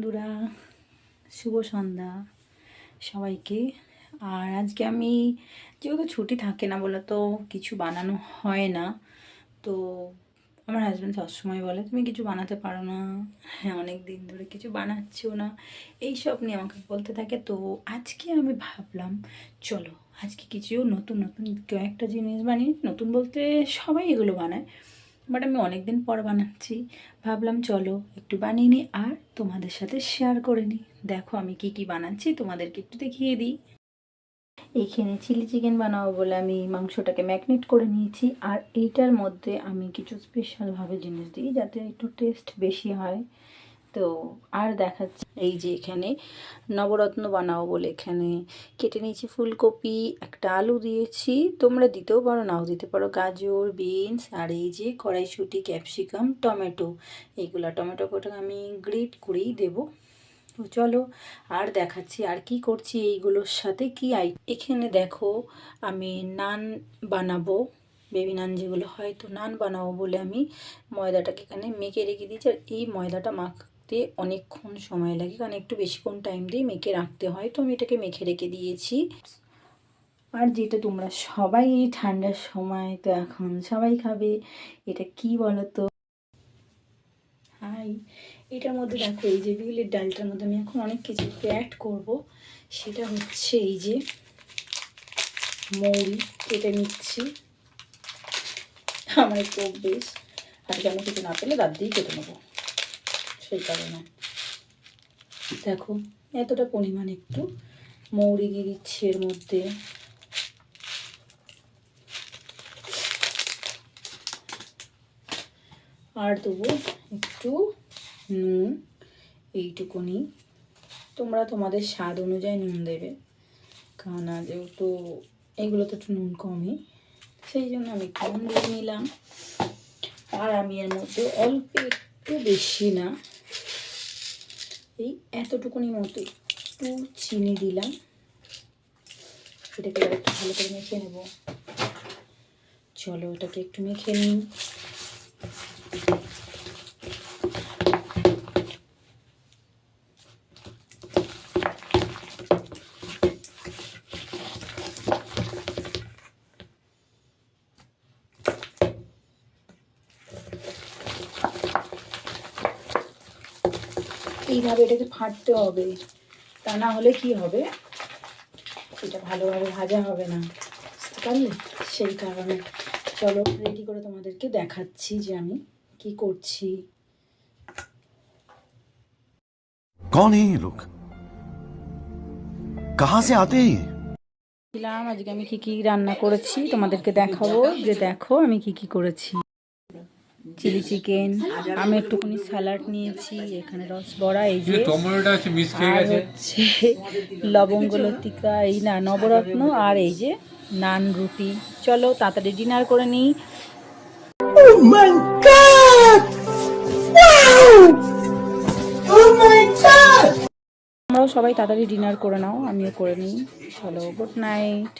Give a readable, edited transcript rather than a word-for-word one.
বন্ধুরা, শুভ সন্ধ্যা সবাইকে। আর আজকে আমি যেহেতু ছুটি থাকে না বলে তো কিছু বানানো হয় না। তো আমার হাজব্যান্ড সবসময় বলে তুমি কিছু বানাতে পারো না, হ্যাঁ অনেক দিন ধরে কিছু বানাচ্ছিও না, এইসব নিয়ে আমাকে বলতে থাকে। তো আজকে আমি ভাবলাম চলো আজকে কিছু নতুন নতুন কয়েকটা জিনিস বানিয়ে, নতুন বলতে সবাই এগুলো বানায় বাট আমি অনেক দিন পর বানাচ্ছি। ভাবলাম চলো একটু বানিয়ে নিই আর তোমাদের সাথে শেয়ার করে নিই। দেখো আমি কি কি বানাচ্ছি তোমাদেরকে একটু দেখিয়ে দিই। এইখানে চিলি চিকেন বানাবো বলে আমি মাংসটাকে ম্যাগনেট করে নিয়েছি। আর এইটার মধ্যে আমি কিছু স্পেশালভাবে জিনিস দিই যাতে একটু টেস্ট বেশি হয়। তো আর দেখাচ্ছি, এই যে এখানে নবরত্ন বানাবো বলে এখানে কেটে নিয়েছি ফুলকপি, একটা আলু দিয়েছি, তোমরা দিতেও পারো নাও দিতে পারো, গাজর, বিনস, আর এই যে কড়াইশুঁটি, ক্যাপসিকাম, টমেটো। এইগুলা টমেটো কোটা আমি গ্রেট করেই দেবো। তো চলো আর দেখাচ্ছি আর কি করছি এইগুলোর সাথে কি এখানে দেখো আমি নান বানাবো, বেবি নান যেগুলো হয়, তো নান বানাবো বলে আমি ময়দাটাকে এখানে মেখে রেখে দিয়েছি। আর এই ময়দাটা মাখতে অনেকক্ষণ সময় লাগে, কারণ একটু বেশিক্ষণ টাইম দিয়ে মেখে রাখতে হয়। তো আমি এটাকে মেখে রেখে দিয়েছি। আর যেটা তোমরা সবাই এই ঠান্ডার সময় তো এখন সবাই খাবে, এটা কি বলো তো? হাই, এটার মধ্যে দেখো এই যে বিউলির ডালটার মধ্যে আমি এখন অনেক কিছু অ্যাড করব। সেটা হচ্ছে এই যে মৌরি কেটে নিচ্ছি, আমার একটু অভ্যেস হাতে আমি কিছু না পেলে দাঁত দিয়ে কেটে নেবো, সেই কারণে দেখো এতটা পরিমাণ একটু মৌরি দিয়ে দিচ্ছি এর মধ্যে। আর দেবো একটু নুন, এইটুকুনি, তোমরা তোমাদের স্বাদ অনুযায়ী নুন দেবে, কারণ যেহেতু এগুলো তো একটু নুন কমই, সেই জন্য আমি একটু নুন দিয়ে নিলাম। আর আমি এর মধ্যে অল্প একটু, বেশি না, এই এতটুকুনি মতো একটু চিনি দিলাম। এটাকে একটু ভালো করে মেখে নেব। চলো এটাকে একটু মেখে নিই। এইভাবে এটাকে ফাটতে হবে, তা না হলে কি হবে, এটা ভালোভাবে ভাজা হবে না, বুঝতে পারলে? সেই কারণে চলো রেডি করে তোমাদেরকে দেখাচ্ছি যে আমি কি করছি। कौन है ये लोग, कहां से आते हैं? আজকে আমি কি কি রান্না করেছি তোমাদেরকে দেখাবো, যে দেখো আমি কি কি করেছি। চিলি চিকেন, আমি একটুখানি স্যালাড নিয়েছি, এখানে রসবড়া, এই যে আর হচ্ছে লবঙ্গ লতিকা, এই না নবরত্ন, আর এই যে নান রুটি। চলো তাড়াতাড়ি ডিনার করে নিই। আমরাও সবাই তাড়াতাড়ি ডিনার করে নাও, আমিও করে নিই। চলো গুড নাইট।